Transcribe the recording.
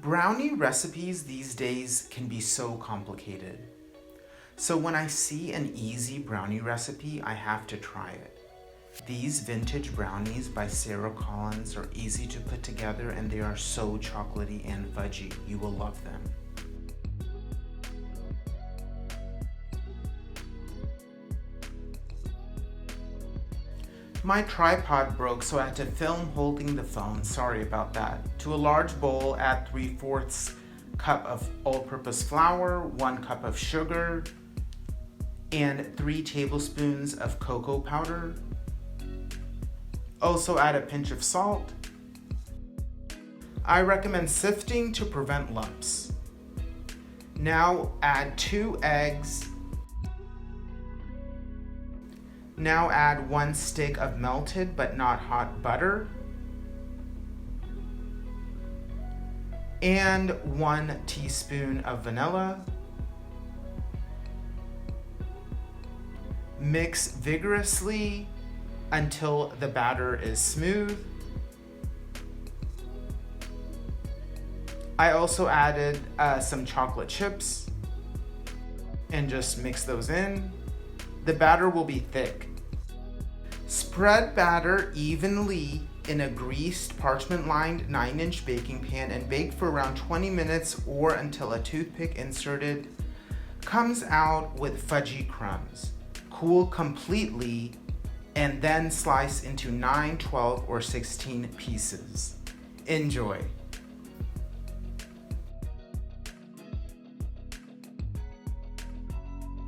Brownie recipes these days can be so complicated. So when I see an easy brownie recipe, I have to try it. These vintage brownies by Sara are easy to put together and they are so chocolatey and fudgy. You will love them. My tripod broke, so I had to film holding the phone. Sorry about that. To a large bowl, add 3/4 cup of all-purpose flour, 1 cup of sugar, and 3 tablespoons of cocoa powder. Also add a pinch of salt. I recommend sifting to prevent lumps. Now add 2 eggs. Now add 1 stick of melted but not hot butter and 1 teaspoon of vanilla. Mix vigorously until the batter is smooth. I also added some chocolate chips and just mix those in. The batter will be thick. Spread batter evenly in a greased parchment-lined 9-inch baking pan and bake for around 20 minutes or until a toothpick inserted comes out with fudgy crumbs. Cool completely and then slice into 9, 12, or 16 pieces. Enjoy.